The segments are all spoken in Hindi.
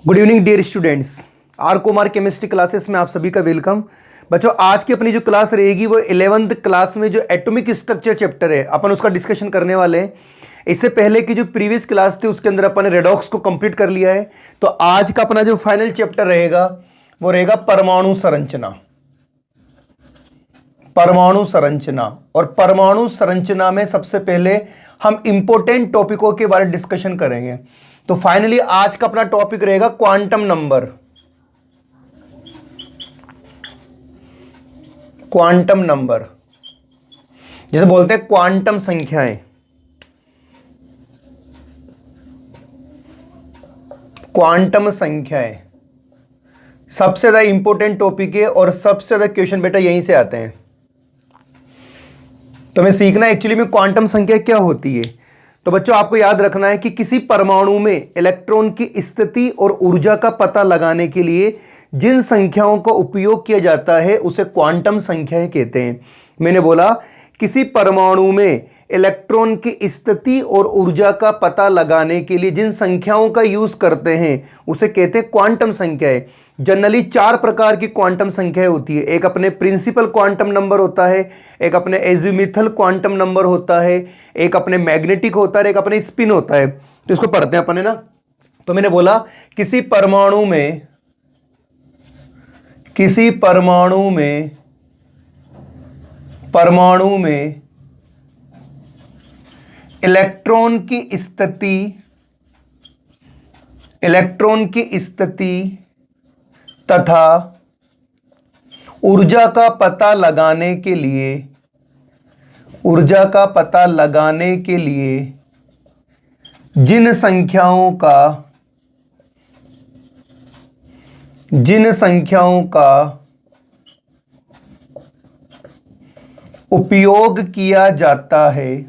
Good evening dear students. R Kumar chemistry classes में आप सभी का वेलकम। बच्चों, आज की अपनी जो क्लास रहेगी वो 11th क्लास में जो एटॉमिक स्ट्रक्चर चैप्टर है अपन उसका डिस्कशन करने वाले हैं। इससे पहले की जो प्रीवियस क्लास थी उसके अंदर अपन ने रेडॉक्स को कंप्लीट कर लिया है। तो आज का अपना जो फाइनल चैप्टर रहेगा वो रहेगा परमाणु संरचना। परमाणु संरचना, और परमाणु संरचना में सबसे पहले हम इंपॉर्टेंट टॉपिकों के बारे में डिस्कशन करेंगे। तो फाइनली आज का अपना टॉपिक रहेगा क्वांटम नंबर। क्वांटम नंबर जैसे बोलते हैं क्वांटम संख्याएं। क्वांटम संख्याएं सबसे ज्यादा इंपॉर्टेंट टॉपिक है और सबसे ज्यादा क्वेश्चन बेटा यहीं से आते हैं। तो हमें सीखना एक्चुअली में क्वांटम संख्या क्या होती है। तो बच्चों, आपको याद रखना है कि किसी परमाणु में इलेक्ट्रॉन की स्थिति और ऊर्जा का पता लगाने के लिए जिन संख्याओं का उपयोग किया जाता है उसे क्वांटम संख्याएं कहते हैं। मैंने बोला किसी परमाणु में इलेक्ट्रॉन की स्थिति और ऊर्जा का पता लगाने के लिए जिन संख्याओं का यूज करते हैं उसे कहते हैं क्वांटम संख्याएं। जनरली 4 प्रकार की क्वांटम संख्याएं होती है। एक अपने प्रिंसिपल क्वांटम नंबर होता है, एक अपने एजीमुथल क्वांटम नंबर होता है, एक अपने मैग्नेटिक होता है, एक अपने स्पिन होता है। तो इसको पढ़ते हैं अपन, है ना। तो मैंने बोला किसी परमाणु में इलेक्ट्रॉन की स्थिति तथा ऊर्जा का पता लगाने के लिए जिन संख्याओं का उपयोग किया जाता है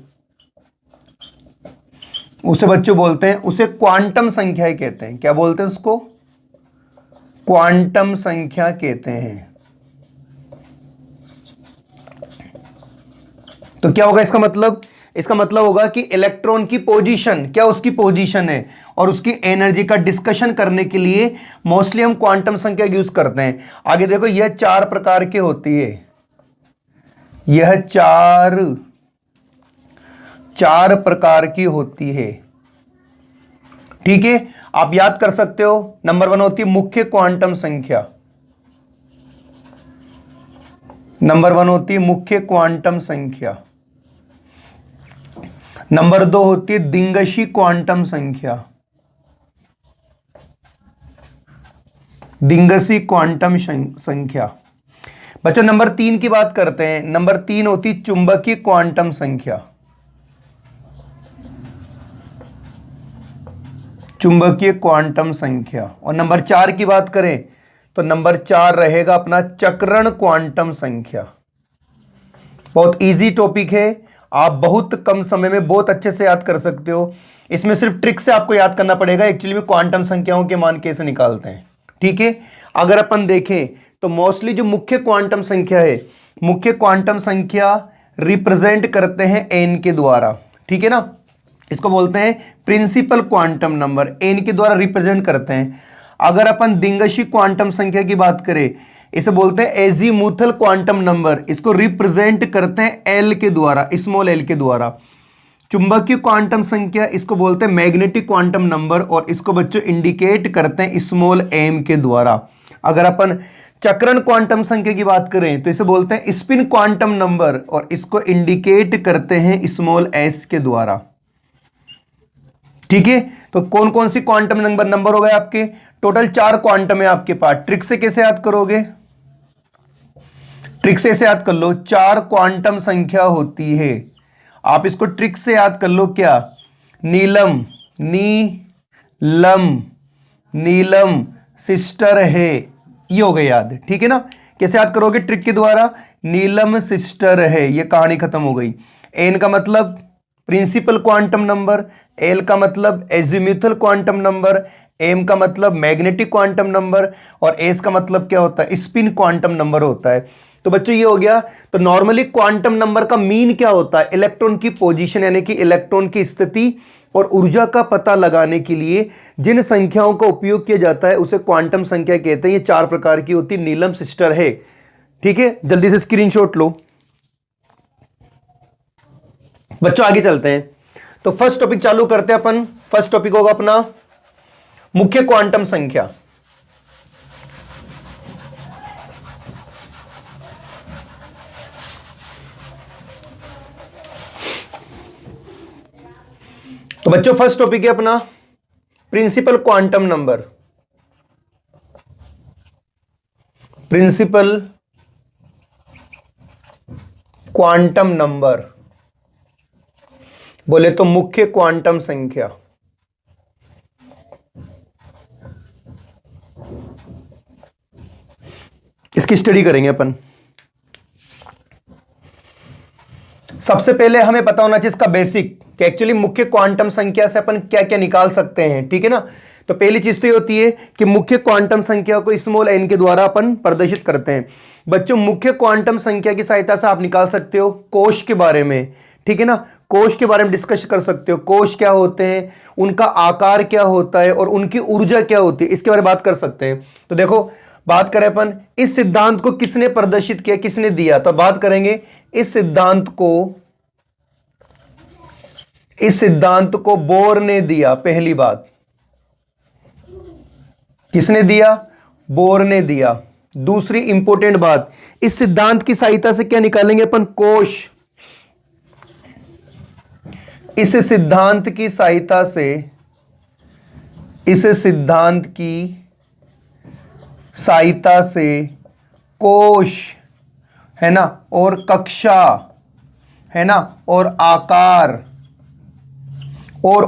उसे बच्चों बोलते हैं, उसे क्वांटम संख्याएं कहते हैं। क्या बोलते हैं उसको? क्वांटम संख्या कहते हैं। तो क्या होगा इसका मतलब? इसका मतलब होगा कि इलेक्ट्रॉन की पोजीशन, क्या उसकी पोजीशन है और उसकी एनर्जी का डिस्कशन करने के लिए मोस्टली हम क्वांटम संख्या यूज करते हैं। आगे देखो, यह 4 प्रकार की होती है। यह चार प्रकार की होती है, ठीक है। आप याद कर सकते हो। नंबर 1 होती है मुख्य क्वांटम संख्या। नंबर 2 होती है दिंगशी क्वांटम संख्या। बच्चों, नंबर 3 की बात करते हैं। नंबर 3 होती चुंबकीय क्वांटम संख्या। और नंबर 4 की बात करें तो नंबर 4 रहेगा अपना चक्रण क्वांटम संख्या। बहुत इजी टॉपिक है, आप बहुत कम समय में बहुत अच्छे से याद कर सकते हो। इसमें सिर्फ ट्रिक से आपको याद करना पड़ेगा एक्चुअली में क्वांटम संख्याओं के मान कैसे निकालते हैं, ठीक है। अगर अपन देखें तो मोस्टली जो मुख्य क्वांटम संख्या है, मुख्य क्वांटम संख्या रिप्रेजेंट करते हैं एन के द्वारा, ठीक है ना। इसको बोलते हैं प्रिंसिपल क्वांटम नंबर, एन के द्वारा रिप्रेजेंट करते हैं। अगर अपन दिंगशी क्वांटम संख्या की बात करें, इसे बोलते हैं एजीमुथल क्वांटम नंबर, इसको रिप्रेजेंट करते हैं एल के द्वारा, स्मॉल एल के द्वारा। चुंबकीय क्वांटम संख्या, इसको बोलते हैं मैग्नेटिक क्वांटम नंबर, और इसको बच्चों इंडिकेट करते हैं स्मॉल एम के द्वारा। अगर अपन चक्रण क्वांटम संख्या की बात करें तो इसे बोलते हैं स्पिन क्वांटम नंबर, और इसको इंडिकेट करते हैं स्मॉल एस के द्वारा, ठीक है। तो कौन कौन सी क्वांटम नंबर हो गए आपके? टोटल 4 क्वांटम है आपके पास। ट्रिक से कैसे याद करोगे? ट्रिक से ऐसे याद कर लो, 4 क्वांटम संख्या होती है। आप इसको ट्रिक से याद कर लो, क्या? नीलम सिस्टर है, ये हो गई याद, ठीक है ना। कैसे याद करोगे? ट्रिक के द्वारा। नीलम सिस्टर है, ये कहानी खत्म हो गई। एन का मतलब प्रिंसिपल क्वांटम नंबर, एल का मतलब एजीमुथल क्वांटम नंबर, एम का मतलब मैग्नेटिक क्वांटम नंबर, और एस का मतलब क्या होता है? स्पिन क्वांटम नंबर होता है। तो बच्चों ये हो गया। तो नॉर्मली क्वांटम नंबर का मीन क्या होता है? इलेक्ट्रॉन की पोजीशन, यानी कि इलेक्ट्रॉन की स्थिति और ऊर्जा का पता लगाने के लिए जिन संख्याओं का उपयोग किया जाता है उसे क्वांटम संख्या कहते हैं। ये 4 प्रकार की होती, नीलम सिस्टर है। ठीक है, जल्दी से स्क्रीनशॉट लो बच्चों, आगे चलते हैं। तो फर्स्ट टॉपिक चालू करते हैं अपन। फर्स्ट टॉपिक होगा अपना मुख्य क्वांटम संख्या। तो बच्चों फर्स्ट टॉपिक है अपना principal quantum number. Principal quantum number बोले तो मुख्य क्वांटम संख्या। इसकी स्टडी करेंगे अपन। सबसे पहले हमें पता होना चाहिए इसका बेसिक कि एक्चुअली मुख्य क्वांटम संख्या से अपन क्या क्या निकाल सकते हैं। ठीक है ना, तो पहली चीज तो ये होती है कि मुख्य क्वांटम संख्या को स्मॉल n के द्वारा अपन प्रदर्शित करते हैं। बच्चों मुख्य क्वांटम संख्या की सहायता से आप निकाल सकते हो कोश के बारे में। ठीक है ना, कोश के बारे में डिस्कस कर सकते हो। कोश क्या होते हैं, उनका आकार क्या होता है और उनकी ऊर्जा क्या होती है, इसके बारे में बात कर सकते हैं। तो देखो बात करें अपन इस सिद्धांत को किसने प्रदर्शित किया, किसने दिया, तो बात करेंगे इस सिद्धांत को बोर ने दिया। पहली बात किसने दिया, बोर ने दिया। दूसरी इंपॉर्टेंट बात, इस सिद्धांत की सहायता से क्या निकालेंगे अपन, कोश। इस सिद्धांत की सहायता से, इस सिद्धांत की सहायता से कोश है ना, और कक्षा है ना, और आकार और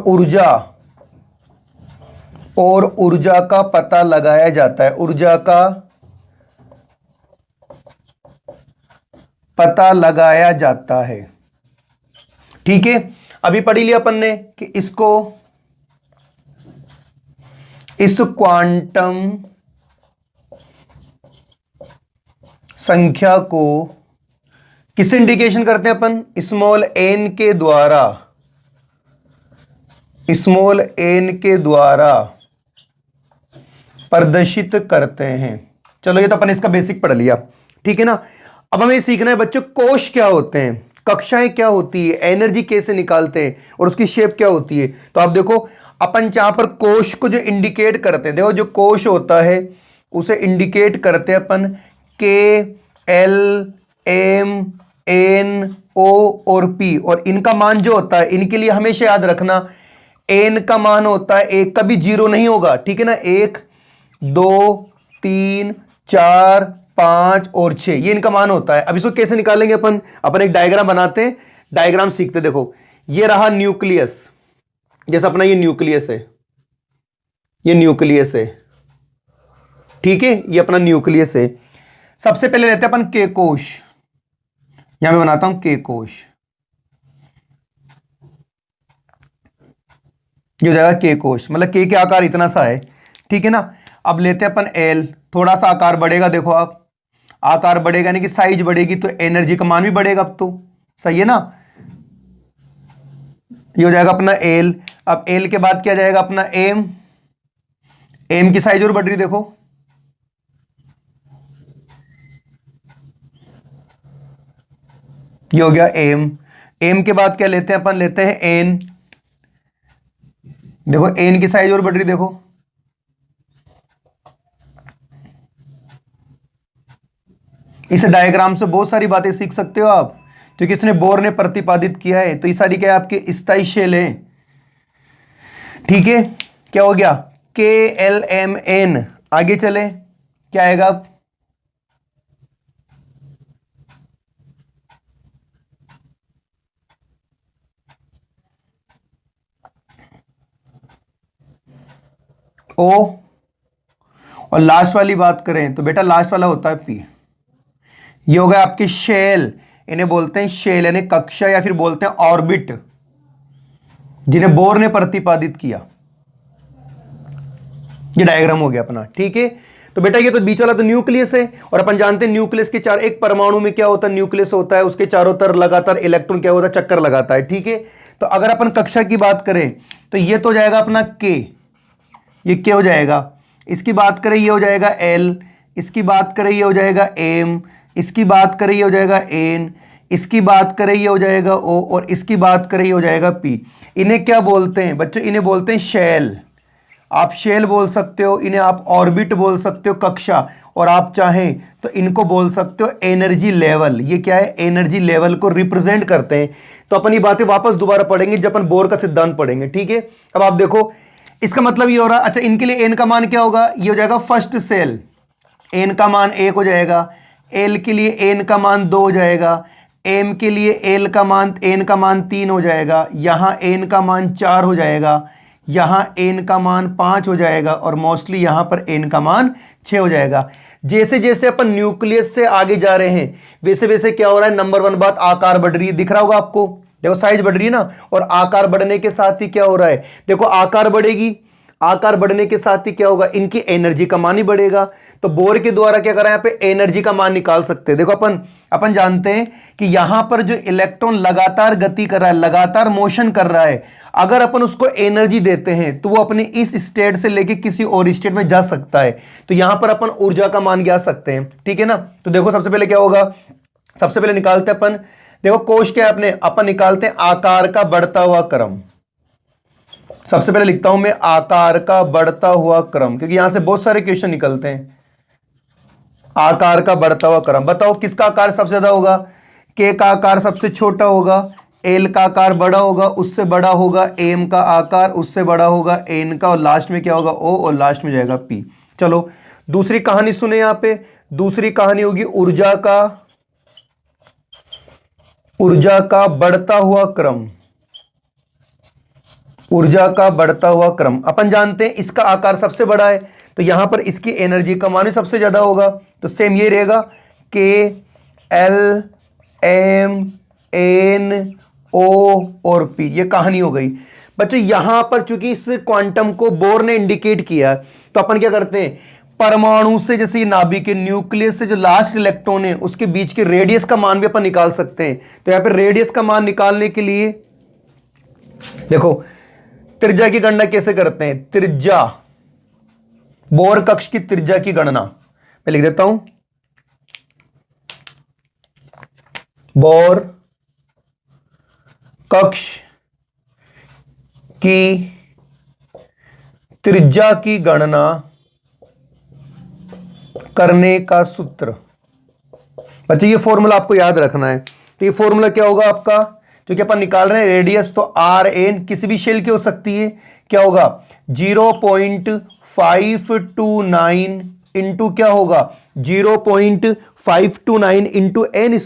ऊर्जा का पता लगाया जाता है। ऊर्जा का पता लगाया जाता है। ठीक है, अभी पढ़ी लिया अपन ने कि इसको इस क्वांटम संख्या को किस इंडिकेशन करते हैं अपन, स्मॉल n के द्वारा, स्मॉल n के द्वारा प्रदर्शित करते हैं। चलो ये तो अपन इसका बेसिक पढ़ लिया। ठीक है ना, अब हमें सीखना है बच्चों कोश क्या होते हैं, कक्षाएं क्या होती है, एनर्जी कैसे निकालते हैं और उसकी शेप क्या होती है। तो आप देखो अपन जहां पर कोश को जो इंडिकेट करते हैं, देखो जो कोश होता है उसे इंडिकेट करते हैं अपन KLMNO और P, और इनका मान जो होता है, इनके लिए हमेशा याद रखना n का मान होता है 1, कभी 0 नहीं होगा। ठीक है ना, 1 2 3 4 5 और 6 ये इनका मान होता है। अब इसको कैसे निकालेंगे अपन एक डायग्राम बनाते हैं, डायग्राम सीखते। देखो ये रहा न्यूक्लियस, जैसे अपना ये न्यूक्लियस है, ये न्यूक्लियस है। ठीक है, ये अपना न्यूक्लियस है। सबसे पहले लेते हैं अपन के कोश, यहां मैं बनाता हूं के कोश, ये हो जाएगा के कोश, मतलब के आकार इतना सा है। ठीक है ना, अब लेते हैं अपन एल, थोड़ा सा आकार बढ़ेगा, देखो आप आकार बढ़ेगा यानी कि साइज बढ़ेगी तो एनर्जी का मान भी बढ़ेगा। अब तो सही है ना, ये हो जाएगा अपना एल। अब एल के बाद क्या जाएगा अपना एम, एम की साइज और बढ़ रही, देखो ये हो गया एम। एम के बाद क्या लेते हैं अपन, लेते हैं एन, देखो एन की साइज और बढ़ रही, देखो इस डायग्राम से बहुत सारी बातें सीख सकते हो आप, क्योंकि इसने बोर ने प्रतिपादित किया है। तो ये सारी क्या है आपके स्थायी शेल है। ठीक है, क्या हो गया KLMN। आगे चले क्या आएगा अब, O, और लास्ट वाली बात करें तो बेटा लास्ट वाला होता है P। ये हो गया आपके शेल, इन्हें बोलते हैं शेल यानी कक्षा, या फिर बोलते हैं ऑर्बिट, जिन्हें बोर ने प्रतिपादित किया। ये डायग्राम हो गया अपना। ठीक है, तो बेटा ये तो बीच वाला तो न्यूक्लियस है, और अपन जानते हैं न्यूक्लियस के चार, एक परमाणु में क्या होता है, न्यूक्लियस होता है, उसके चारों तरफ लगातार इलेक्ट्रॉन क्या होता है, चक्कर लगाता है। ठीक है, तो अगर अपन कक्षा की बात करें तो ये तो हो जाएगा अपना के, ये क्या हो जाएगा, इसकी बात करें ये हो जाएगा एल, इसकी बात करें ये हो जाएगा एम, इसकी बात करें ये हो जाएगा एन, इसकी बात करें ये हो जाएगा ओ, और इसकी बात करें ये हो जाएगा पी। इन्हें क्या बोलते हैं बच्चों, इन्हें बोलते हैं शेल। आप शेल बोल सकते हो, इन्हें आप ऑर्बिट बोल सकते हो, कक्षा, और आप चाहें तो इनको बोल सकते हो एनर्जी लेवल। ये क्या है, एनर्जी लेवल को रिप्रेजेंट करते हैं। तो अपन ये बातें वापस दोबारा पढ़ेंगे जब अपन बोर का सिद्धांत पढ़ेंगे। ठीक है, अब आप देखो इसका मतलब ये हो रहा, अच्छा इनके लिए एन का मान क्या होगा, ये हो जाएगा फर्स्ट सेल, एन का मान 1 हो जाएगा, एल के लिए एन का मान 2 हो जाएगा, एम के लिए एन का मान 3 हो जाएगा, यहाँ एन का मान 4 हो जाएगा, यहाँ एन का मान 5 हो जाएगा, और मोस्टली यहाँ पर एन का मान 6 हो जाएगा। जैसे जैसे अपन न्यूक्लियस से आगे जा रहे हैं वैसे वैसे क्या हो रहा है, नंबर 1 बात, आकार बढ़ रही है, दिख रहा होगा आपको, देखो साइज बढ़ रही है ना, और आकार बढ़ने के साथ ही क्या हो रहा है, देखो आकार बढ़ेगी, आकार बढ़ने के साथ ही क्या होगा, इनकी एनर्जी का मान ही बढ़ेगा। तो बोर के द्वारा क्या करा है, यहाँ पे एनर्जी का मान निकाल सकते हैं। देखो अपन जानते हैं कि यहां पर जो इलेक्ट्रॉन लगातार गति कर रहा है, लगातार मोशन कर रहा है, अगर अपन उसको एनर्जी देते हैं तो वो अपने इस स्टेट से लेके किसी और स्टेट में जा सकता है। तो यहां पर अपन ऊर्जा का मान ज्ञात सकते हैं। ठीक है ना, तो देखो सबसे पहले क्या होगा, सबसे पहले निकालते हैं अपन, देखो कोश क्या है अपन निकालते हैं आकार का बढ़ता हुआ क्रम। सबसे पहले लिखता हूं मैं आकार का बढ़ता हुआ क्रम, क्योंकि यहां से बहुत सारे क्वेश्चन निकलते हैं। आकार का बढ़ता हुआ क्रम, बताओ किसका आकार सबसे ज्यादा होगा, के का आकार सबसे छोटा होगा, एल का आकार बड़ा होगा, उससे बड़ा होगा एम का आकार, उससे बड़ा होगा एन का, और लास्ट में क्या होगा ओ, और लास्ट में जाएगा पी। चलो दूसरी कहानी सुने, यहां पे दूसरी कहानी होगी ऊर्जा का बढ़ता हुआ क्रम। ऊर्जा का बढ़ता हुआ क्रम, अपन जानते हैं इसका आकार सबसे बड़ा है, तो यहां पर इसकी एनर्जी का मान सबसे ज्यादा होगा। तो सेम ये रहेगा के एल एम एन ओ और पी, ये कहानी हो गई। बच्चों यहां पर चूंकि इस क्वांटम को बोर ने इंडिकेट किया, तो अपन क्या करते हैं, परमाणु से, जैसे नाभिक के न्यूक्लियस से जो लास्ट इलेक्ट्रॉन है उसके बीच के रेडियस का मान भी अपन निकाल सकते हैं। तो यहां पर रेडियस का मान निकालने के लिए देखो त्रिज्या की गणना कैसे करते हैं, त्रिज्या, बोर कक्ष की त्रिज्या की गणना मैं लिख देता हूं, बोर कक्ष की त्रिज्या की गणना करने का सूत्र। बच्चे ये फॉर्मूला आपको याद रखना है। तो ये फॉर्मूला क्या होगा आपका, क्योंकि अपन निकाल रहे हैं रेडियस, तो आर एन किसी भी शेल की हो सकती है, क्या होगा 0.529 इंटू क्या होगा 0.529 into n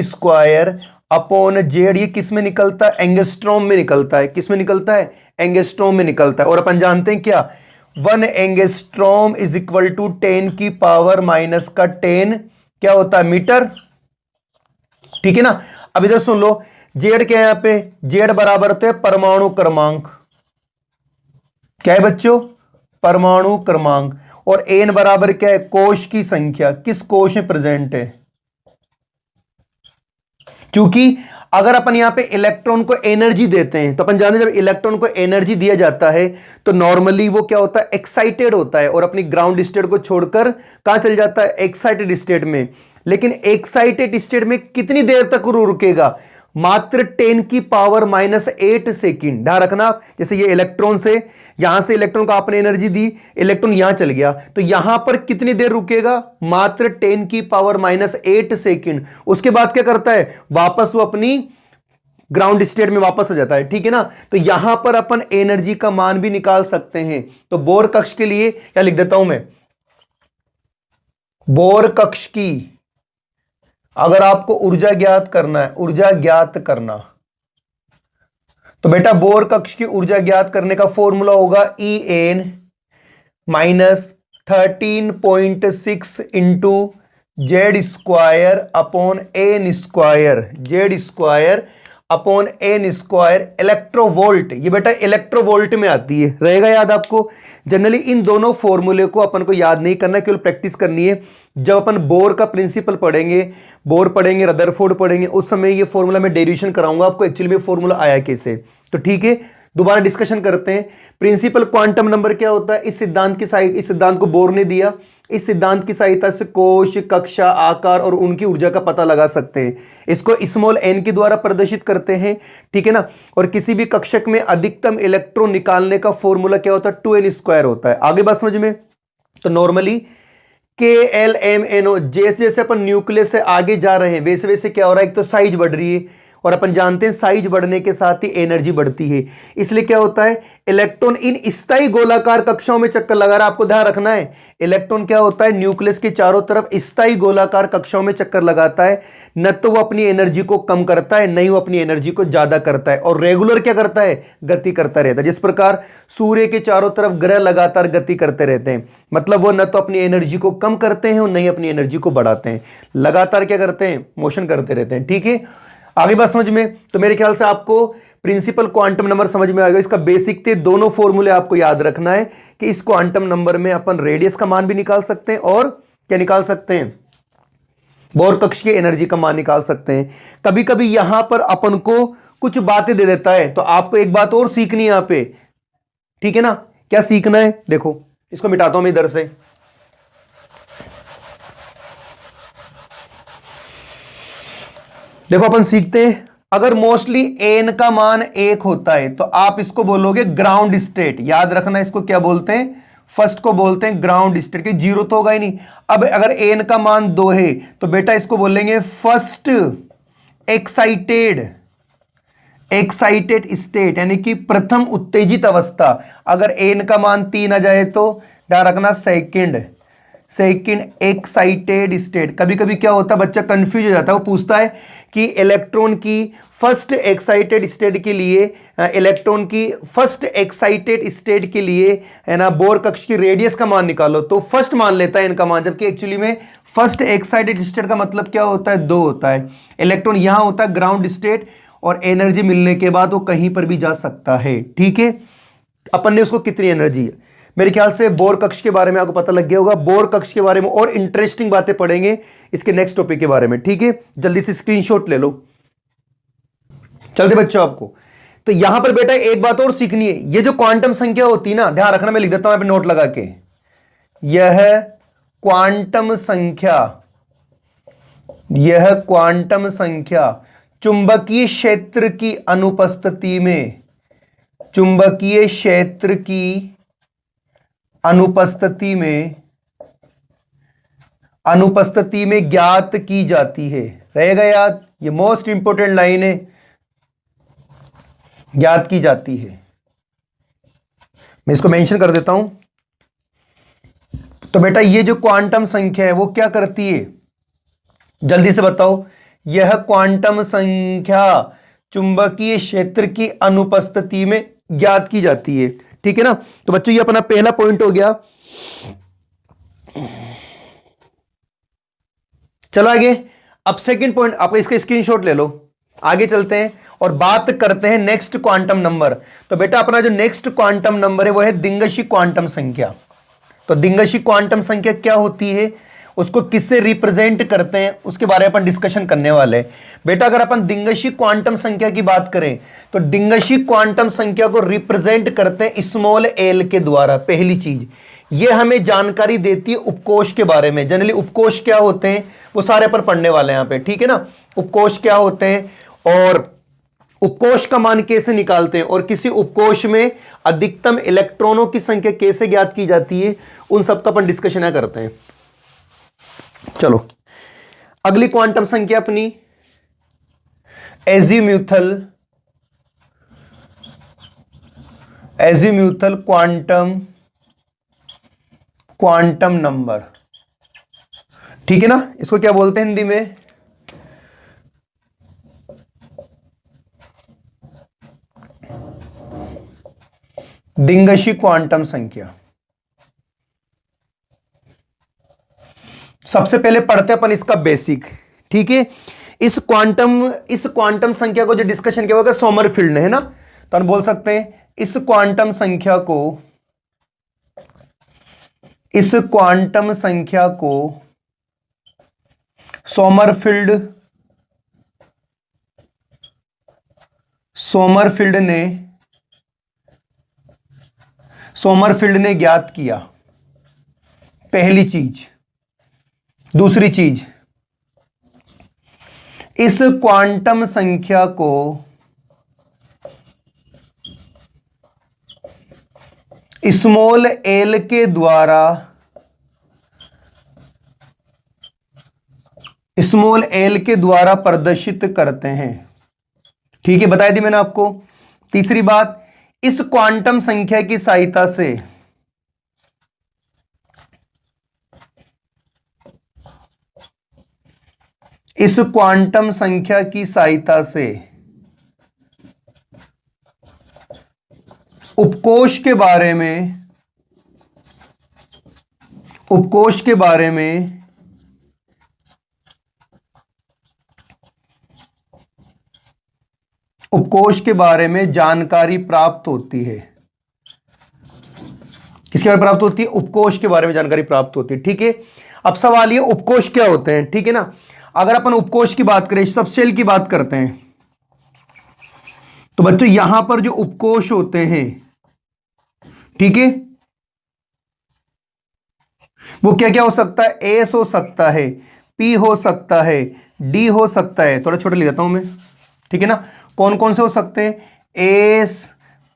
square upon z. ये किस में निकलता है, एंगस्ट्रॉम में निकलता है। किस में निकलता है, एंगस्ट्रॉम में निकलता है। और अपन जानते हैं क्या, 1 एंगस्ट्रॉम इज इक्वल टू 10 की पावर माइनस का 10 क्या होता है, मीटर। ठीक है ना, अब इधर सुन लो, जेड क्या है यहां पे, जेड बराबर होते हैं परमाणु क्रमांक। क्या है बच्चों, परमाणु क्रमांक। और एन बराबर क्या है, कोश की संख्या, किस कोश में प्रेजेंट है। क्योंकि अगर अपन यहां पे इलेक्ट्रॉन को एनर्जी देते हैं, तो अपन जानते हैं जब इलेक्ट्रॉन को एनर्जी दिया जाता है तो नॉर्मली वो क्या होता है, एक्साइटेड होता है, और अपनी ग्राउंड स्टेट को छोड़कर कहां चल जाता है, एक्साइटेड स्टेट में। लेकिन एक्साइटेड स्टेट में कितनी देर तक रुकेगा, मात्र 10 की पावर माइनस 8 सेकेंड। ध्यान रखना, जैसे ये इलेक्ट्रॉन से, यहां से इलेक्ट्रॉन को आपने एनर्जी दी, इलेक्ट्रॉन यहां चल गया, तो यहां पर कितनी देर रुकेगा, मात्र 10 की पावर माइनस 8 सेकेंड। उसके बाद क्या करता है, वापस वो अपनी ग्राउंड स्टेट में वापस आ जाता है। ठीक है ना, तो यहां पर अपन एनर्जी का मान भी निकाल सकते हैं। तो बोर कक्ष के लिए क्या लिख देता हूं मैं, बोर कक्ष की अगर आपको ऊर्जा ज्ञात करना है, ऊर्जा ज्ञात करना, तो बेटा बोर कक्ष की ऊर्जा ज्ञात करने का फॉर्मूला होगा E n minus 13.6 into z square upon n square, z square upon n square electrovolt. ये बेटा इलेक्ट्रोवोल्ट में आती है, रहेगा याद आपको। जनरली इन दोनों फॉर्मूले को अपन को याद नहीं करना, केवल प्रैक्टिस करनी है। जब अपन बोर का प्रिंसिपल पढ़ेंगे, बोर पढ़ेंगे, रदरफोर्ड पढ़ेंगे, उस समय ये फॉर्मूला में डेरिवेशन कराऊंगा आपको एक्चुअली में फॉर्मूला आया कैसे। तो ठीक है, दोबारा डिस्कशन करते हैं। प्रिंसिपल क्वांटम नंबर क्या होता है, इस सिद्धांत को बोर ने दिया। इस सिद्धांत की सहायता से कोश, कक्षा, आकार और उनकी ऊर्जा का पता लगा सकते हैं। इसको स्मॉल n के द्वारा प्रदर्शित करते हैं, ठीक है ना। और किसी भी कक्षक में अधिकतम इलेक्ट्रॉन निकालने का फॉर्मूला क्या होता है, 2n स्क्वायर होता है। आगे बात समझ में। तो नॉर्मली KLMNO, जैसे जैसे अपन न्यूक्लियस से आगे जा रहे हैं वैसे वैसे क्या हो रहा है, एक तो साइज बढ़ रही है, और अपन जानते हैं साइज बढ़ने के साथ ही एनर्जी बढ़ती है। इसलिए क्या होता है, इलेक्ट्रॉन इन स्थायी गोलाकार कक्षाओं में चक्कर लगा रहा है। आपको ध्यान रखना है, इलेक्ट्रॉन क्या होता है, न्यूक्लियस के चारों तरफ स्थायी गोलाकार कक्षाओं में चक्कर लगाता है। न तो वो अपनी एनर्जी को कम करता है, नहीं वो अपनी एनर्जी को ज्यादा करता है, और रेगुलर क्या करता है, गति करता रहता है। जिस प्रकार सूर्य के चारों तरफ ग्रह लगातार गति करते रहते हैं, मतलब वो न तो अपनी एनर्जी को कम करते हैं और नहीं अपनी एनर्जी को बढ़ाते हैं, लगातार क्या करते हैं, मोशन करते रहते हैं। ठीक है, आगे बात समझ में। तो मेरे ख्याल से आपको प्रिंसिपल क्वांटम नंबर समझ में आ गया। इसका बेसिक थे दोनों फॉर्मूले आपको याद रखना है कि इस क्वांटम नंबर में अपन रेडियस का मान भी निकाल सकते हैं और क्या निकाल सकते हैं, बोर कक्ष की एनर्जी का मान निकाल सकते हैं। कभी कभी यहां पर अपन को कुछ बातें दे देता है, तो आपको एक बात और सीखनी है यहां पे, ठीक है ना। क्या सीखना है, देखो इसको मिटाता हूं मैं इधर से। देखो अपन सीखते हैं, अगर मोस्टली एन का मान 1 होता है तो आप इसको बोलोगे ग्राउंड स्टेट। याद रखना, इसको क्या बोलते हैं, फर्स्ट को बोलते हैं ग्राउंड स्टेट, कि जीरो तो होगा ही नहीं। अब अगर एन का मान 2 है तो बेटा इसको बोलेंगे फर्स्ट एक्साइटेड स्टेट, यानी कि प्रथम उत्तेजित अवस्था। अगर एन का मान 3 आ जाए तो ध्यान रखना सेकंड एक्साइटेड स्टेट। कभी कभी क्या होता है, बच्चा कंफ्यूज हो जाता है, वो पूछता है कि इलेक्ट्रॉन की फर्स्ट एक्साइटेड स्टेट के लिए है ना, बोर कक्ष की रेडियस का मान निकालो, तो फर्स्ट मान लेता है इनका मान, जबकि एक्चुअली में फर्स्ट एक्साइटेड स्टेट का मतलब क्या होता है, 2 होता है। इलेक्ट्रॉन यहां होता है ग्राउंड स्टेट, और एनर्जी मिलने के बाद वो कहीं पर भी जा सकता है। ठीक है, अपन ने उसको कितनी एनर्जी है। मेरे ख्याल से बोर कक्ष के बारे में आपको पता लग गया होगा। बोर कक्ष के बारे में और इंटरेस्टिंग बातें पढ़ेंगे इसके नेक्स्ट टॉपिक के बारे में। ठीक है, जल्दी से स्क्रीनशॉट ले लो। चलते बच्चों, आपको तो यहां पर बेटा एक बात और सीखनी है। ये जो क्वांटम संख्या होती है ना, ध्यान रखना, मैं लिख देता हूं यहां पे नोट लगा के, यह क्वांटम संख्या चुंबकीय क्षेत्र की अनुपस्थिति में ज्ञात की जाती है। रहेगा याद, ये मोस्ट इंपोर्टेंट लाइन है, ज्ञात की जाती है। मैं इसको मेंशन कर देता हूं। तो बेटा ये जो क्वांटम संख्या है वो क्या करती है, जल्दी से बताओ। यह क्वांटम संख्या चुंबकीय क्षेत्र की अनुपस्थिति में ज्ञात की जाती है। ठीक है ना। तो बच्चों ये अपना पहला पॉइंट हो गया। चलो आगे, अब सेकंड पॉइंट, आप इसका स्क्रीनशॉट ले लो। आगे चलते हैं और बात करते हैं नेक्स्ट क्वांटम नंबर। तो बेटा अपना जो नेक्स्ट क्वांटम नंबर है वो है दिंगशी क्वांटम संख्या। तो दिंगशी क्वांटम संख्या क्या होती है, उसको किससे रिप्रेजेंट करते हैं, उसके बारे में अपन डिस्कशन करने वाले हैं। बेटा अगर अपन दिंगशी क्वांटम संख्या की बात करें तो दिंगशी क्वांटम संख्या को रिप्रेजेंट करते हैं स्मॉल एल के द्वारा। पहली चीज ये हमें जानकारी देती है उपकोष के बारे में। जनरली उपकोष क्या होते हैं वो सारे अपन पढ़ने वाले हैं यहाँ पे, ठीक है ना। उपकोष क्या होते हैं और उपकोष का मान कैसे निकालते हैं, और किसी उपकोष में अधिकतम इलेक्ट्रॉनों की संख्या कैसे ज्ञात की जाती है, उन सब का अपन डिस्कशन यहाँ करते हैं। चलो अगली क्वांटम संख्या अपनी एजीम्यूथल क्वांटम नंबर। ठीक है ना, इसको क्या बोलते हैं हिंदी में, दिंगशी क्वांटम संख्या। सबसे पहले पढ़ते अपन इसका बेसिक। ठीक है, इस क्वांटम संख्या को जो डिस्कशन किया होगा सोमरफील्ड ने, है ना। तो हम बोल सकते हैं इस क्वांटम संख्या को सोमरफील्ड ने ज्ञात किया। पहली चीज। दूसरी चीज, इस क्वांटम संख्या को स्मॉल एल के द्वारा प्रदर्शित करते हैं। ठीक है, बताई दी मैंने आपको। तीसरी बात, इस क्वांटम संख्या की सहायता से उपकोष के बारे में जानकारी प्राप्त होती है। किसके बारे में प्राप्त होती है? उपकोष के बारे में जानकारी प्राप्त होती है। ठीक है, अब सवाल ये उपकोष क्या होते हैं, ठीक है ना। अगर अपन उपकोष की बात करें, सबशेल की बात करते हैं, तो बच्चों यहां पर जो उपकोष होते हैं, ठीक है, वो क्या क्या हो सकता है? एस हो सकता है, पी हो सकता है, डी हो सकता है। थोड़ा छोटा लिख देता हूं मैं, ठीक है ना। कौन कौन से हो सकते हैं? एस,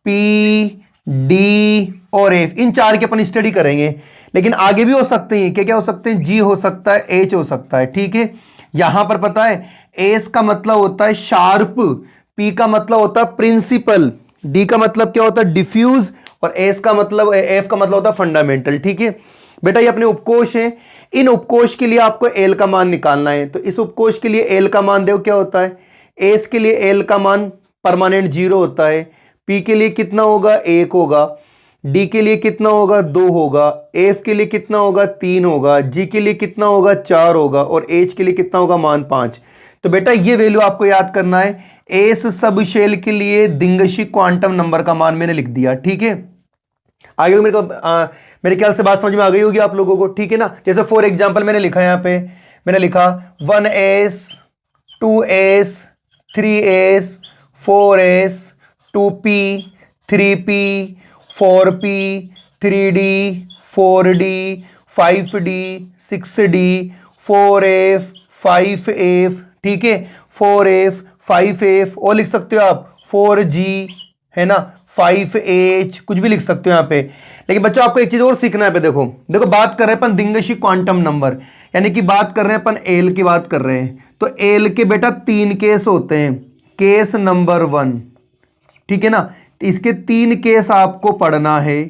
पी, डी और एफ। इन चार की अपन स्टडी करेंगे, लेकिन आगे भी हो सकते हैं। क्या क्या हो सकते हैं? जी हो सकता है, एच हो सकता है। ठीक है, यहां पर पता है एस का मतलब होता है शार्प, पी का मतलब होता है प्रिंसिपल, डी का मतलब क्या होता है? डिफ्यूज, और एफ का मतलब होता है फंडामेंटल। ठीक है बेटा, ये अपने उपकोष हैं। इन उपकोष के लिए आपको एल का मान निकालना है। तो इस उपकोष के लिए एल का मान देखो क्या होता है। एस के लिए एल का मान परमानेंट 0 होता है। पी के लिए कितना होगा? 1 होगा। डी के लिए कितना होगा? 2 होगा। एफ के लिए कितना होगा? 3 होगा। जी के लिए कितना होगा? 4 होगा। और एच के लिए कितना होगा? मान 5। तो बेटा ये वैल्यू आपको याद करना है। एस सब शेल के लिए दिंगशी क्वांटम नंबर का मान मैंने लिख दिया। ठीक है, आगे मेरे ख्याल से बात समझ में आ गई होगी आप लोगों को। ठीक है ना, जैसे फॉर एग्जांपल मैंने लिखा यहां पे, मैंने लिखा 1s 2s 3s 4s 2p 3p 4p 3d 4d 5d 6d 4f 5f, ठीक है, 4f 5f, और लिख सकते हो आप 4g, है ना, 5h, कुछ भी लिख सकते हो यहाँ पे। लेकिन बच्चों आपको एक चीज और सीखना है पे। देखो बात कर रहे हैं अपन दिंगशी क्वांटम नंबर, यानी कि बात कर रहे हैं अपन एल की बात कर रहे हैं। तो एल के बेटा 3 केस होते हैं। केस नंबर 1, ठीक है ना, इसके 3 केस आपको पढ़ना है।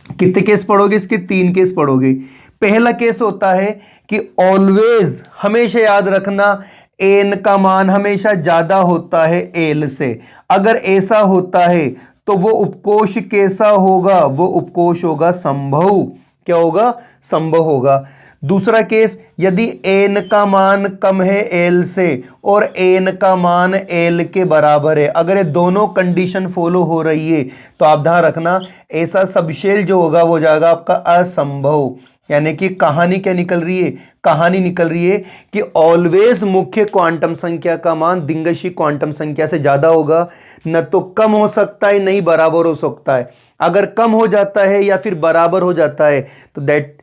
कितने केस पढ़ोगे? इसके 3 केस पढ़ोगे। पहला केस होता है कि ऑलवेज, हमेशा याद रखना, एन का मान हमेशा ज्यादा होता है एल से। अगर ऐसा होता है तो वो उपकोष कैसा होगा? वो उपकोष होगा संभव। क्या होगा? संभव होगा। दूसरा केस, यदि एन का मान कम है एल से और एन का मान एल के बराबर है, अगर ये दोनों कंडीशन फॉलो हो रही है, तो आप ध्यान रखना ऐसा सबशेल जो होगा वो जाएगा आपका असंभव। यानी कि कहानी क्या निकल रही है? कहानी निकल रही है कि ऑलवेज मुख्य क्वांटम संख्या का मान दिंगशी क्वांटम संख्या से ज्यादा होगा। न तो कम हो सकता है, नहीं बराबर हो सकता है। अगर कम हो जाता है या फिर बराबर हो जाता है तो दैट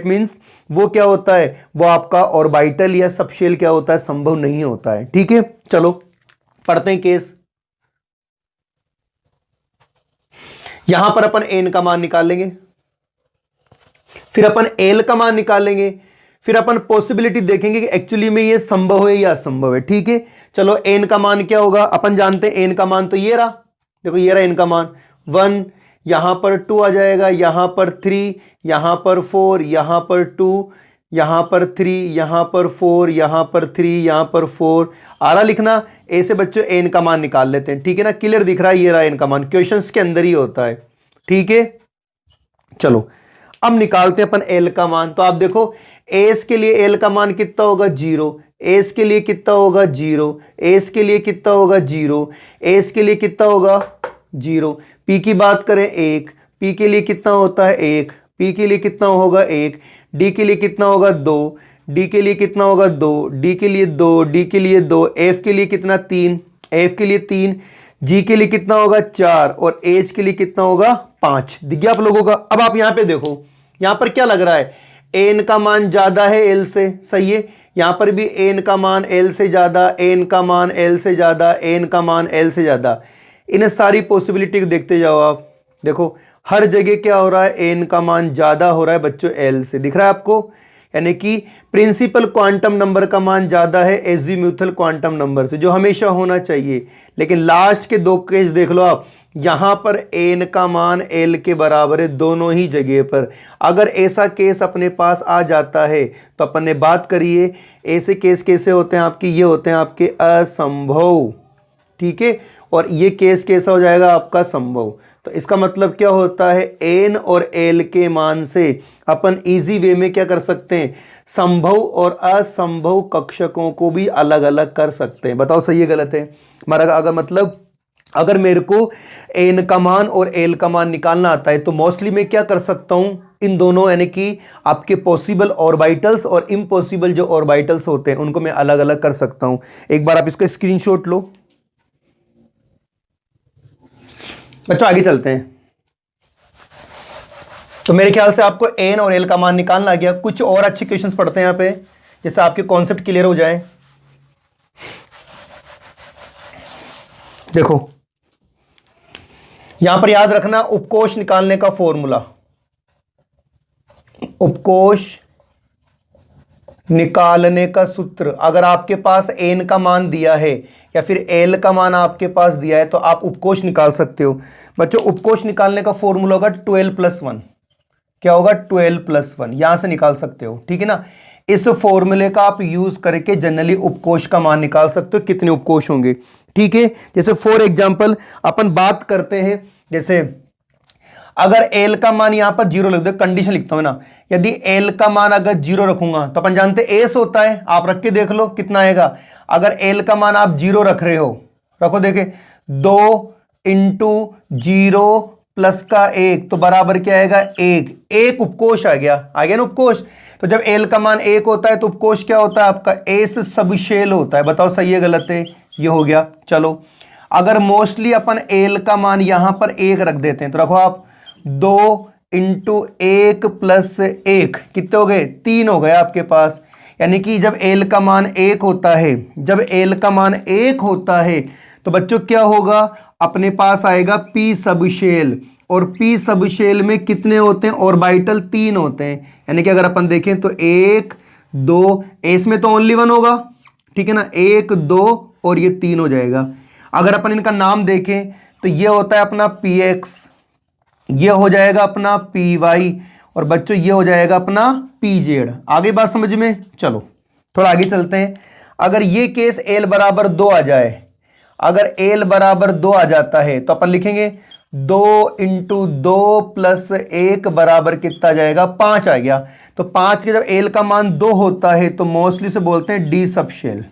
मीन्स वो क्या होता है? वो आपका ऑर्बिटल या सबशेल क्या होता है? संभव नहीं होता है। ठीक है, चलो पढ़ते हैं केस। यहां पर अपन एन का मान निकालेंगे, फिर अपन एल का मान निकालेंगे, फिर अपन पॉसिबिलिटी देखेंगे कि एक्चुअली में ये संभव है या असंभव है। ठीक है, चलो एन का मान क्या होगा? अपन जानते हैं एन का मान तो ये रहा, देखो ये रहा एन का मान 1, यहां पर 2 आ जाएगा, यहां पर 3, यहां पर 4, यहां पर 2, यहां पर 3, यहां पर 4, यहां पर 3, यहां पर 4 आ रहा लिखना। ऐसे बच्चों एन का मान निकाल लेते हैं। ठीक है ना, क्लियर दिख रहा है? ये रहा एन का मान, क्वेश्चंस के अंदर ही होता है। ठीक है, चलो अब निकालते हैं अपन एल का मान। तो आप देखो एस के लिए एल का मान कितना होगा 0, एस के लिए कितना होगा 0, एस के लिए कितना होगा 0, एस के लिए कितना होगा 0। पी की बात करें 1, पी के लिए कितना होता है 1, पी के लिए कितना होगा 1, डी के लिए कितना होगा 2, डी के लिए कितना होगा 2, डी के लिए 2, डी के लिए 2, एफ के लिए कितना 3, एफ के लिए 3, जी के लिए कितना होगा 4 और एच के लिए कितना होगा 5। दिख गया आप लोगों का। अब आप यहां पे देखो, यहां पर क्या लग रहा है, एन का मान ज्यादा है एल से, सही है। यहां पर भी एन का मान एल से ज्यादा, एन का मान एल से ज्यादा, एन का मान एल से ज्यादा। इन्हें सारी पॉसिबिलिटी देखते जाओ आप, देखो हर जगह क्या हो रहा है, एन का मान ज्यादा हो रहा है बच्चों एल से। दिख रहा है आपको, यानी कि प्रिंसिपल क्वांटम नंबर का मान ज्यादा है एजीम्यूथल क्वांटम नंबर से, जो हमेशा होना चाहिए। लेकिन लास्ट के 2 केस देख लो आप, यहां पर एन का मान एल के बराबर है दोनों ही जगह पर। अगर ऐसा केस अपने पास आ जाता है तो अपन ने बात करिए, ऐसे केस कैसे होते हैं आपके, ये होते हैं आपके असंभव, ठीक है। और ये केस कैसा हो जाएगा आपका संभव। तो इसका मतलब क्या होता है, एन और एल के मान से अपन इजी वे में क्या कर सकते हैं, संभव और असंभव कक्षकों को भी अलग अलग कर सकते हैं। बताओ सही है गलत है। अगर मेरे को एन का मान और एल का मान निकालना आता है तो मोस्टली मैं क्या कर सकता हूं, इन दोनों यानी कि आपके पॉसिबल ऑर्बिटल्स और इम्पॉसिबल जो ऑर्बिटल्स होते हैं उनको मैं अलग अलग कर सकता हूं। एक बार आप इसका स्क्रीनशॉट लो। बच्चों आगे चलते हैं। तो मेरे ख्याल से आपको एन और एल का मान निकालना आ गया। कुछ और अच्छे क्वेश्चंस पढ़ते हैं यहाँ पे, जिससे आपके कॉन्सेप्ट क्लियर हो जाए। देखो यहां पर याद रखना उपकोष निकालने का फॉर्मूला, उपकोष निकालने का सूत्र। अगर आपके पास एन का मान दिया है या फिर एल का मान आपके पास दिया है तो आप उपकोष निकाल सकते हो। बच्चों उपकोष निकालने का फॉर्मूला होगा 12+1। क्या होगा 12+1, यहां से निकाल सकते हो, ठीक है ना। इस फॉर्मूले का आप यूज करके जनरली उपकोष का मान निकाल सकते हो, कितने उपकोष होंगे, ठीक है। जैसे फॉर एग्जांपल अपन बात करते हैं, जैसे अगर एल का मान यहां पर 0 लिख दो, कंडीशन लिखता हूं ना, यदि एल का मान अगर 0 रखूंगा तो अपन जानते एस होता है, आप रख के देख लो कितना आएगा। अगर एल का मान आप 0 रख रहे हो, रखो देखे 2 × 0 प्लस का 1 तो बराबर क्या आएगा 1, एक उपकोष आ गया ना उपकोष। तो जब एल का मान 1 होता है तो उपकोष क्या होता है आपका एस सबशेल होता है। बताओ सही है गलत है, ये हो गया। चलो अगर मोस्टली अपन एल का मान यहां पर 1 रख देते हैं तो रखो आप 2 × 1 + 1 कितने हो गए 3 हो गए आपके पास। यानी कि जब एल का मान 1 होता है, जब एल का मान 1 होता है तो बच्चों क्या होगा, अपने पास आएगा पी सबशेल। और पी सबशेल में कितने होते हैं ऑर्बिटल 3 होते हैं। यानी कि अगर अपन देखें तो 1 2, एस में तो ओनली 1 होगा, ठीक है ना, 1 2 और ये 3 हो जाएगा। अगर अपन इनका नाम देखें तो ये होता है अपना px, ये हो जाएगा अपना py और बच्चों ये हो जाएगा अपना pz। आगे बात समझ में। चलो थोड़ा आगे चलते हैं। अगर ये केस l बराबर 2 आ जाए, अगर l बराबर 2 आ जाता है तो अपन लिखेंगे 2 × 2 + 1 बराबर कितना आ जाएगा 5 आ गया। तो 5 के जब l का मान 2 होता है तो मोस्टली से बोलते हैं डी सबशेल,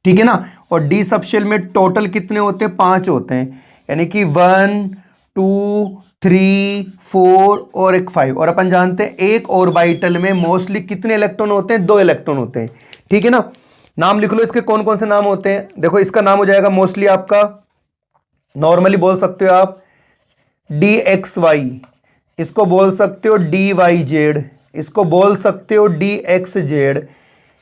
ठीक है ना। और डी सबशेल में टोटल कितने होते हैं 5 होते हैं, यानी कि 1 2 3 4 और एक 5। और अपन जानते हैं एक ऑर्बिटल में मोस्टली कितने इलेक्ट्रॉन होते हैं 2 इलेक्ट्रॉन होते हैं, ठीक है ना। नाम लिख लो इसके कौन कौन से नाम होते हैं। देखो इसका नाम हो जाएगा मोस्टली आपका, नॉर्मली बोल सकते हो आप dxy, इसको बोल सकते हो dyz, इसको बोल सकते हो dxz,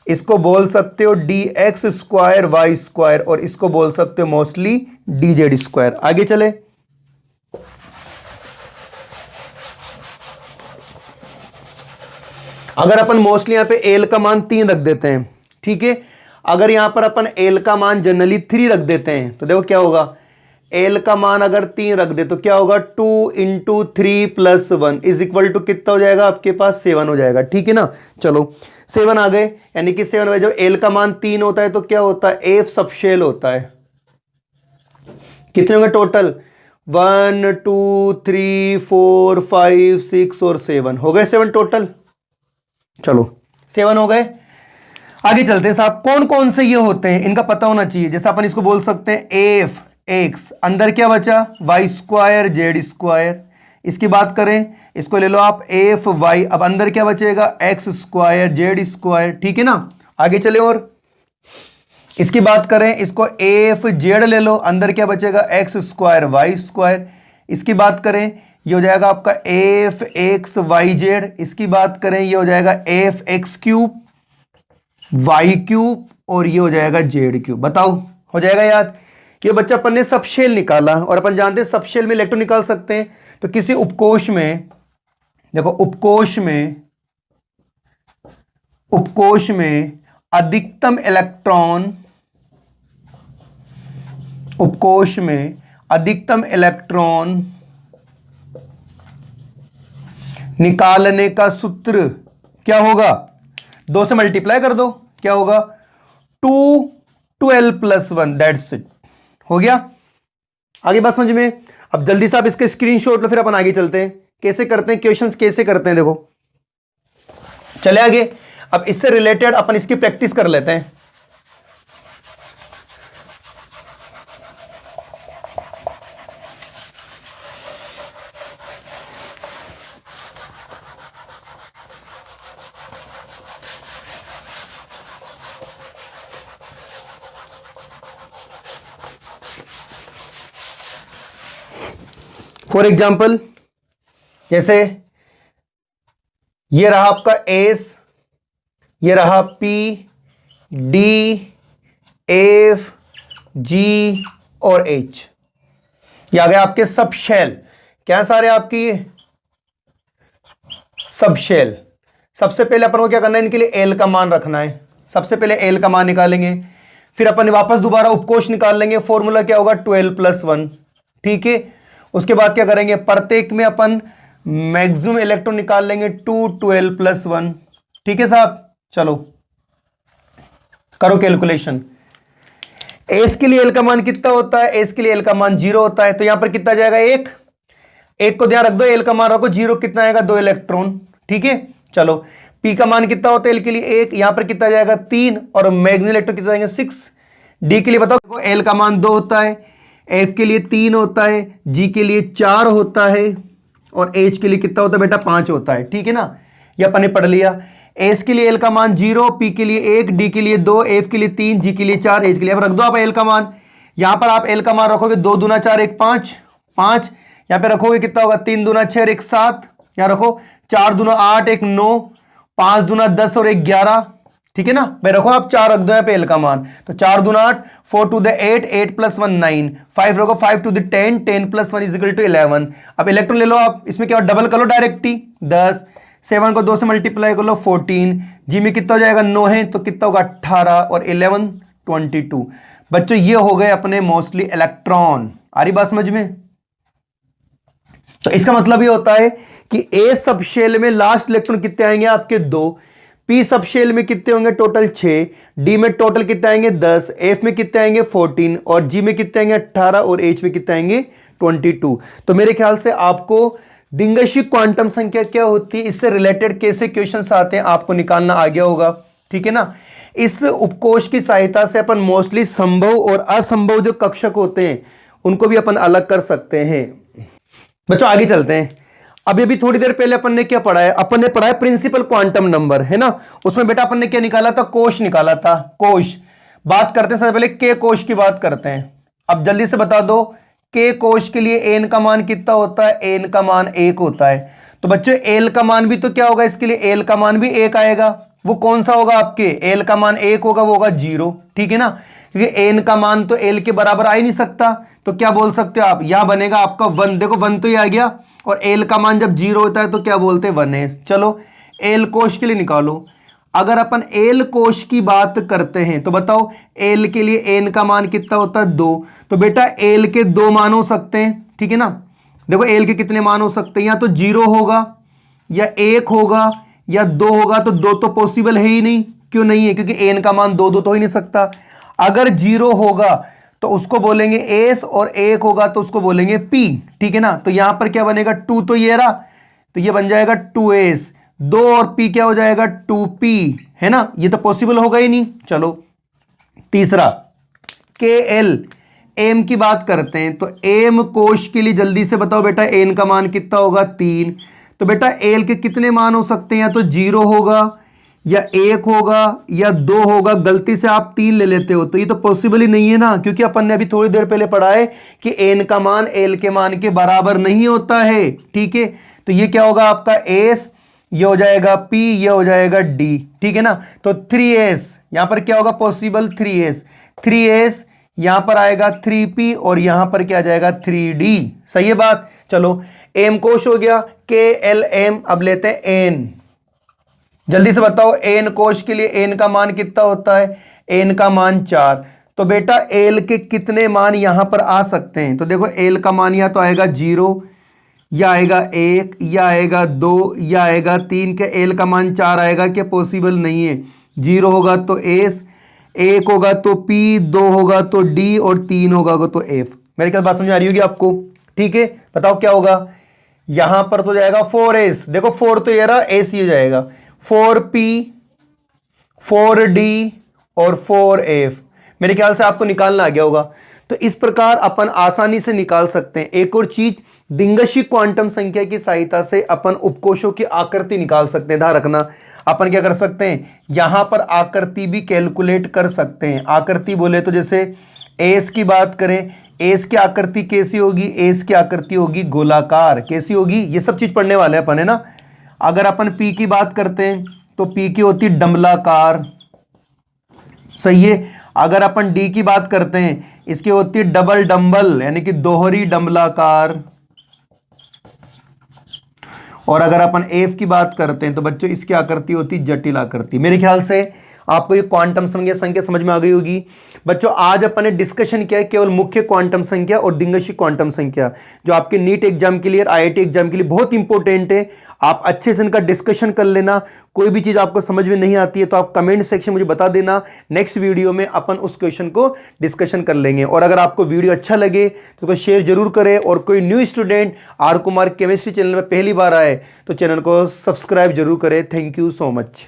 इसको बोल सकते हो dx² y², और इसको बोल सकते हो मोस्टली dz²। आगे चले। अगर अपन मोस्टली यहां पे एल का मान 3 रख देते हैं, ठीक है। अगर यहां पर अपन एल का मान जनरली 3 रख देते हैं तो देखो क्या होगा, एल का मान अगर 3 रख दे तो क्या होगा 2 × 3 + 1 = कितना हो जाएगा आपके पास 7 हो जाएगा, ठीक है ना। चलो 7 आ गए, यानी कि 7 जब एल का मान 3 होता है तो क्या होता है एफ सबशेल होता है। कितने होंगे टोटल 1 2 3 4 5 6 और 7 हो गए 7 टोटल, चलो 7 हो गए। आगे चलते हैं साहब, कौन कौन से ये होते हैं इनका पता होना चाहिए। जैसे अपन इसको बोल सकते हैं एफ एक्स, अंदर क्या बचा वाई स्क्वायर जेड स्क्वायर। इसकी बात करें, इसको ले लो आप एफ वाई, अब अंदर क्या बचेगा एक्स स्क्वायर जेड स्क्वायर, ठीक है ना। आगे चले और इसकी बात करें, इसको एफ जेड ले लो, अंदर क्या बचेगा एक्स स्क्वायर वाई स्क्वायर। इसकी बात करें ये हो जाएगा आपका एफ एक्स वाई जेड। इसकी बात करें ये हो जाएगा f x cube y cube और ये हो जाएगा जेड क्यूब। बताओ हो जाएगा याद। ये बच्चा अपन ने सब शेल निकाला और अपन जानते हैं सब शेल में इलेक्ट्रॉन निकाल सकते हैं। तो किसी उपकोष में देखो, उपकोष में अधिकतम इलेक्ट्रॉन, उपकोष में अधिकतम इलेक्ट्रॉन निकालने का सूत्र क्या होगा, 2 से मल्टीप्लाई कर दो, क्या होगा 2 12 + 1, दैट्स इट, हो गया। आगे बात समझ में। अब जल्दी से आप इसके स्क्रीनशॉट लो, फिर अपन आगे चलते हैं कैसे करते हैं क्वेश्चंस, कैसे करते हैं। देखो चले आगे। अब इससे रिलेटेड अपन इसकी प्रैक्टिस कर लेते हैं। फॉर एग्जाम्पल जैसे ये रहा आपका एस, ये रहा पी डी एफ जी और एच, ये आ गए आपके सब शेल। क्या सारे आपकी सब शेल। सबसे पहले अपन को क्या करना है, इनके लिए एल का मान रखना है। सबसे पहले एल का मान निकालेंगे, फिर अपन वापस दोबारा उपकोष निकाल लेंगे। फॉर्मूला क्या होगा 12 + 1, ठीक है। उसके बाद क्या करेंगे, प्रत्येक में अपन मैक्सिमम इलेक्ट्रॉन निकाल लेंगे 2 12 + 1, ठीक है साहब। चलो करो कैलकुलेशन। एस के लिए एल का मान कितना होता है, एस के लिए एल का मान 0 होता है, तो यहां पर कितना जाएगा 1, 1 को ध्यान रख दो, एल का मान रखो 0, कितना आएगा 2 इलेक्ट्रॉन, ठीक है। चलो पी का मान कितना होता है एल के लिए 1, यहां पर कितना जाएगा 3 और मैग्नेटिक इलेक्ट्रॉन कितना जाएंगे 6। डी के लिए बताओ, एल का मान 2 होता है, एफ के लिए 3 होता है, जी के लिए 4 होता है और एच के लिए कितना होता है बेटा 5 होता है, ठीक है ना। ये अपन ने पढ़ लिया। एस के लिए एल का मान 0, पी के लिए 1, डी के लिए 2, एफ के लिए 3, जी के लिए 4, एच के लिए। अब रख दो आप एल का मान। यहां पर आप एल का मान रखोगे 2 दूना 4 1 5 5, यहां पे रखोगे कितना होगा 3 दूना 6 और 1 7, यहां रखो 4 दूना 8 1 9, 5 दूना 10 और 1 11, ठीक है ना भाई। रखो आप 4 रख दो यहाँ पे एल का मान, तो 4 दूना 8, 4 to the 8, 8 + 1 9, 5 रखो 5 to the 10, 10 + 1 = 11। अब इलेक्ट्रॉन ले लो आप, इसमें क्या डबल कर लो डायरेक्ट ही 10, 7 को 2 से मल्टीप्लाई कर लो 14, जी में कितना हो जाएगा 9 है तो कितना होगा 18 और 11 22। बच्चों ये हो गए अपने मोस्टली इलेक्ट्रॉन। आ रही बात समझ में। तो इसका मतलब ये होता है कि ए सब शेल में लास्ट इलेक्ट्रॉन कितने आएंगे आपके 2, पी सब शेल में कितने होंगे टोटल 6, डी में टोटल कितने आएंगे 10, एफ में कितने आएंगे 14 और जी में कितने आएंगे 18 और एच में कितने आएंगे 22। तो मेरे ख्याल से आपको दिंगशिक क्वांटम संख्या क्या होती है, इससे रिलेटेड कैसे क्वेश्चंस आते हैं आपको निकालना आ गया होगा, ठीक है ना। इस उपकोष की सहायता से अपन मोस्टली संभव और असंभव जो कक्षक होते हैं उनको भी अपन अलग कर सकते हैं। बच्चों आगे चलते हैं। अभी थोड़ी देर पहले अपन ने क्या पढ़ा है, अपन ने पढ़ा है प्रिंसिपल क्वांटम नंबर, है ना। उसमें बेटा अपन ने क्या निकाला था, कोश निकाला था। कोश बात करते हैं सबसे पहले के कोश की बात करते हैं। अब जल्दी से बता दो के कोश के लिए एन का मान कितना होता है, एन का मान 1 होता है। तो बच्चों एल का मान भी तो क्या होगा, इसके लिए एल का मान भी 1 आएगा। वो कौन सा होगा आपके, एल का मान 1 होगा, वो होगा 0, ठीक है ना। क्योंकि एन का मान तो एल के बराबर आ ही नहीं सकता, तो क्या बोल सकते हो आप, यहां बनेगा आपका 1। देखो 1 तो ही आ गया और एल का मान जब 0 होता है तो क्या बोलते हैं 1 है। चलो एल कोश के लिए निकालो। अगर अपन एल कोश की बात करते हैं तो बताओ एल के लिए एन का मान कितना होता है 2। तो बेटा एल के 2 मान हो सकते हैं, ठीक है ना। देखो एल के कितने मान हो सकते हैं, या तो 0 होगा या 1 होगा या 2 होगा। तो 2 तो पॉसिबल है ही नहीं, क्यों नहीं है, क्योंकि एन का मान 2 तो ही नहीं सकता। अगर 0 होगा तो उसको बोलेंगे एस और 1 होगा तो उसको बोलेंगे पी, ठीक है ना। तो यहां पर क्या बनेगा 2 तो ये रहा, तो ये बन जाएगा 2s, 2 और p क्या हो जाएगा 2p, है ना, ये तो पॉसिबल होगा ही नहीं। चलो तीसरा KL, एम की बात करते हैं तो एम कोश के लिए जल्दी से बताओ बेटा एन का मान कितना होगा 3। तो बेटा एल के कितने मान हो सकते हैं, या तो 0 होगा या 1 होगा या 2 होगा। गलती से आप 3 ले लेते हो तो ये तो पॉसिबल ही नहीं है ना, क्योंकि अपन ने अभी थोड़ी देर पहले पढ़ा है कि एन का मान एल के मान के बराबर नहीं होता है। ठीक है, तो ये क्या होगा आपका एस, ये हो जाएगा पी, ये हो जाएगा डी। ठीक है ना, तो 3s यहां पर क्या होगा पॉसिबल 3s यहां पर आएगा 3p और यहां पर क्या आ जाएगा 3d। सही है बात। चलो एम कोश हो गया, KLM। अब लेते हैं एन, जल्दी से बताओ एन कोश के लिए एन का मान कितना होता है, एन का मान 4। तो बेटा एल के कितने मान यहां पर आ सकते हैं, तो देखो एल का मान या तो आएगा 0 या आएगा 1 या आएगा 2 या आएगा 3 के एल का मान 4 आएगा, क्या पॉसिबल नहीं है। 0 होगा तो एस, 1 होगा तो P, 2 होगा तो D और 3 होगा तो F। मेरी क्या बात समझ आ रही होगी आपको। ठीक है, बताओ क्या होगा, यहां पर तो जाएगा 4s, देखो 4 तो ये रहा, s ये जाएगा 4P, 4D और 4F। मेरे ख्याल से आपको निकालना आ गया होगा। तो इस प्रकार अपन आसानी से निकाल सकते हैं। एक और चीज, दिंगशिक क्वांटम संख्या की सहायता से अपन उपकोशों की आकृति निकाल सकते हैं। ध्यान रखना, अपन क्या कर सकते हैं, यहां पर आकृति भी कैलकुलेट कर सकते हैं। आकृति बोले तो जैसे एस की बात करें, एस की आकृति कैसी होगी, एस की आकृति होगी गोलाकार। कैसी होगी, ये सब चीज पढ़ने वाले हैं अपन, है ना। अगर अपन पी की बात करते हैं तो पी की होती डमलाकार। सही है। अगर अपन डी की बात करते हैं, इसकी होती है डबल डंबल, यानी कि दोहरी डंबलाकार। और अगर अपन एफ की बात करते हैं तो बच्चों इसकी आकृति होती जटिल आकृति। मेरे ख्याल से आपको ये क्वांटम संख्या समझ में आ गई होगी। बच्चों आज अपन ने डिस्कशन किया है केवल मुख्य क्वांटम संख्या और दिंगशिक क्वांटम संख्या, जो आपके नीट एग्जाम के लिए, IIT एग्जाम के लिए बहुत इंपॉर्टेंट है। आप अच्छे से इनका डिस्कशन कर लेना। कोई भी चीज आपको समझ में नहीं आती है तो आप कमेंट सेक्शन मुझे बता देना। नेक्स्ट वीडियो में अपन उस क्वेश्चन को डिस्कशन कर लेंगे। और अगर आपको वीडियो अच्छा लगे तो उसको शेयर जरूर करें। और कोई new student R Kumar chemistry channel में पहली बार आए तो चैनल को सब्सक्राइब जरूर करें। Thank you so much.